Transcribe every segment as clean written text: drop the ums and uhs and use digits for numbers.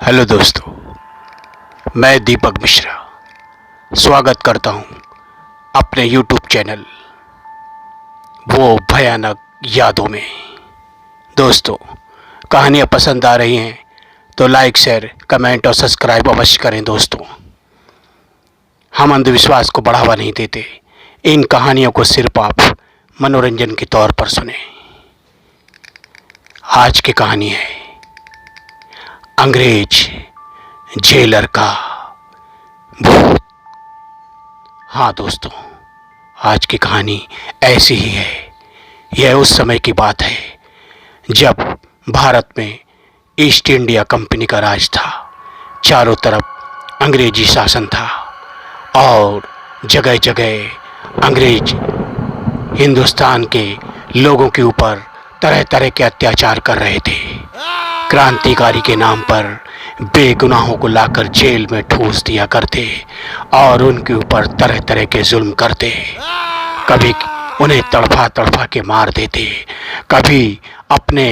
Hello दोस्तों, मैं दीपक मिश्रा स्वागत करता हूं अपने यूट्यूब चैनल वो भयानक यादों में। दोस्तों, कहानियां पसंद आ रही हैं तो लाइक, शेयर, कमेंट और सब्सक्राइब अवश्य करें। दोस्तों, हम अंधविश्वास को बढ़ावा नहीं देते। इन कहानियों को सिर्फ आप मनोरंजन के तौर पर सुने। आज की कहानी है अंग्रेज जेलर का भूत। हाँ दोस्तों, आज की कहानी ऐसी ही है। यह उस समय की बात है जब भारत में ईस्ट इंडिया कंपनी का राज था। चारों तरफ अंग्रेजी शासन था और जगह जगह अंग्रेज हिंदुस्तान के लोगों के ऊपर तरह तरह के अत्याचार कर रहे थे। क्रांतिकारी के नाम पर बेगुनाहों को लाकर जेल में ठूस दिया करते और उनके ऊपर तरह तरह के जुल्म करते। कभी उन्हें तड़फा तड़फा के मार देते, कभी अपने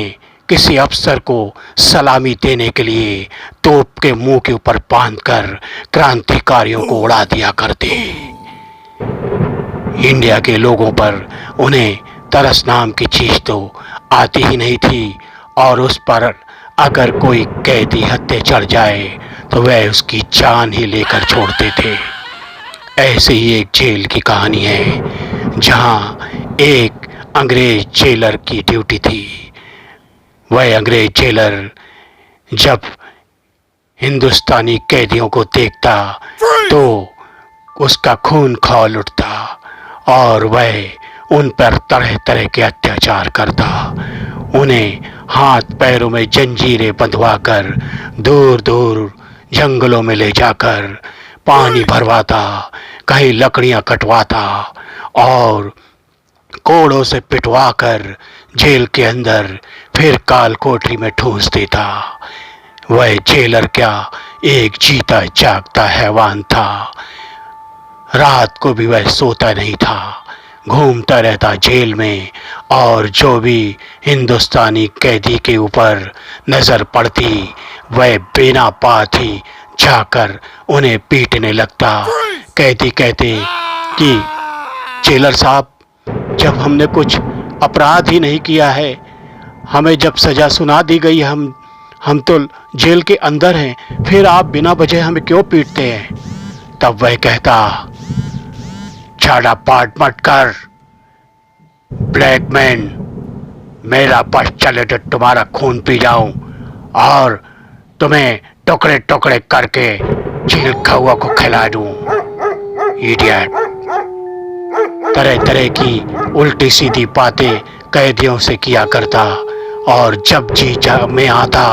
किसी अफसर को सलामी देने के लिए तोप के मुंह के ऊपर बांधकर क्रांतिकारियों को उड़ा दिया करते। इंडिया के लोगों पर उन्हें तरस नाम की चीज तो आती ही नहीं थी और उस पर अगर कोई कैदी हत्या चढ़ जाए तो वह उसकी जान ही लेकर छोड़ते थे। ऐसे ही एक जेल की कहानी है जहां एक अंग्रेज जेलर की ड्यूटी थी। वह अंग्रेज जेलर जब हिंदुस्तानी कैदियों को देखता तो उसका खून खौल उठता और वह उन पर तरह तरह के अत्याचार करता। उन्हें हाथ पैरों में जंजीरें बंधवाकर दूर दूर जंगलों में ले जाकर पानी भरवाता, कहीं लकड़ियां कटवाता और कोड़ों से पिटवाकर जेल के अंदर फिर काल कोठरी में ठूस देता। वह जेलर क्या एक जीता जागता हैवान था। रात को भी वह सोता नहीं था, घूमता रहता जेल में और जो भी हिंदुस्तानी कैदी के ऊपर नजर पड़ती वह बिना बात ही जाकर उन्हें पीटने लगता। कैदी कहते कि जेलर साहब, जब हमने कुछ अपराध ही नहीं किया है, हमें जब सजा सुना दी गई, हम तो जेल के अंदर हैं, फिर आप बिना वजह हमें क्यों पीटते हैं? तब वह कहता, झाड़ा पाट मत कर ब्लैकमैन, मेरा बस चले तो तुम्हारा खून पी जाऊं और तुम्हें टुकड़े टुकड़े करके चील कौआ को खिला दूं। इडियट। तरह तरह की उल्टी सीधी बातें कैदियों से किया करता और जब जी जा में आता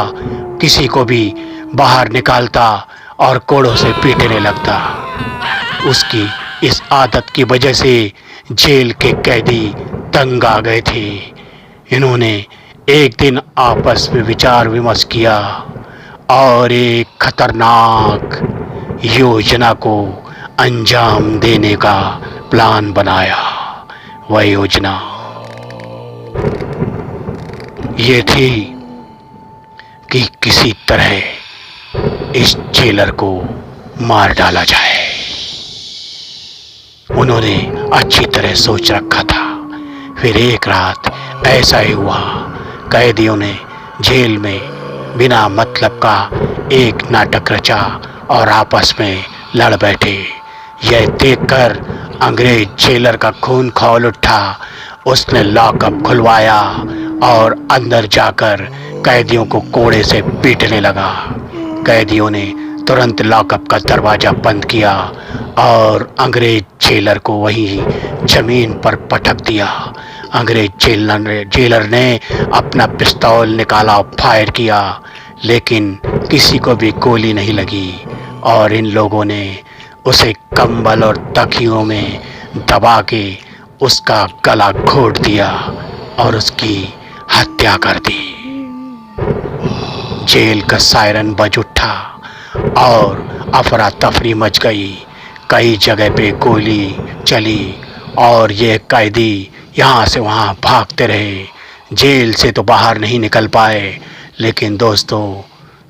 किसी को भी बाहर निकालता और कोड़ों से पीटने लगता। उसकी इस आदत की वजह से जेल के कैदी तंग आ गए थे। इन्होंने एक दिन आपस में विचार विमर्श किया और एक खतरनाक योजना को अंजाम देने का प्लान बनाया। वह योजना ये थी कि किसी तरह इस जेलर को मार डाला जाए। उन्होंने अच्छी तरह सोच रखा था। फिर एक रात ऐसा ही हुआ, कैदियों ने जेल में बिना मतलब का एक नाटक रचा और आपस में लड़ बैठे। यह देखकर अंग्रेज जेलर का खून खौल उठा। उसने लॉकअप खुलवाया और अंदर जाकर कैदियों को कोड़े से पीटने लगा। कैदियों ने तुरंत लॉकअप का दरवाजा बंद किया और अंग्रेज जेलर को वहीं जमीन पर पटक दिया। अंग्रेज जेलर ने अपना पिस्तौल निकाला और फायर किया, लेकिन किसी को भी गोली नहीं लगी और इन लोगों ने उसे कंबल और तकियों में दबा के उसका गला घोट दिया और उसकी हत्या कर दी। जेल का सायरन बज उठा और अफरा तफरी मच गई। कई जगह पे गोली चली और ये कैदी यहाँ से वहाँ भागते रहे। जेल से तो बाहर नहीं निकल पाए, लेकिन दोस्तों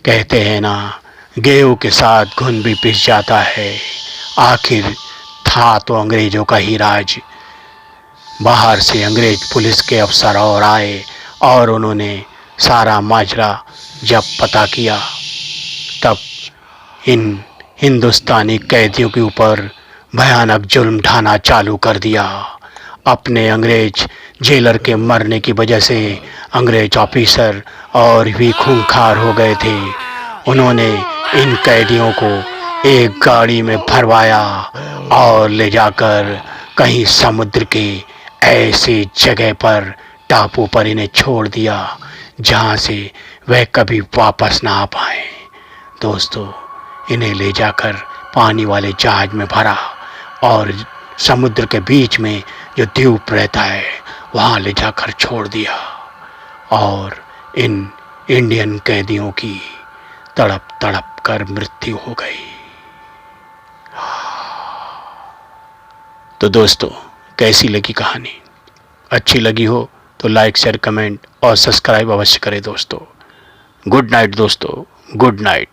कहते हैं ना, गेहूं के साथ घुन भी पिस जाता है। आखिर था तो अंग्रेजों का ही राज। बाहर से अंग्रेज पुलिस के अफसर और आए और उन्होंने सारा माजरा जब पता किया, तब इन हिंदुस्तानी कैदियों के ऊपर भयानक जुल्म ढाना चालू कर दिया। अपने अंग्रेज जेलर के मरने की वजह से अंग्रेज ऑफिसर और भी खूंखार हो गए थे। उन्होंने इन कैदियों को एक गाड़ी में भरवाया और ले जाकर कहीं समुद्र के ऐसी जगह पर, टापू पर इन्हें छोड़ दिया जहां से वह कभी वापस ना आ पाए। दोस्तों, इन्हें ले जाकर पानी वाले जहाज में भरा और समुद्र के बीच में जो द्वीप रहता है वहाँ ले जाकर छोड़ दिया और इन इंडियन कैदियों की तड़प तड़प कर मृत्यु हो गई। तो दोस्तों, कैसी लगी कहानी? अच्छी लगी हो तो लाइक, शेयर, कमेंट और सब्सक्राइब अवश्य करें दोस्तों। गुड नाइट दोस्तों, गुड नाइट।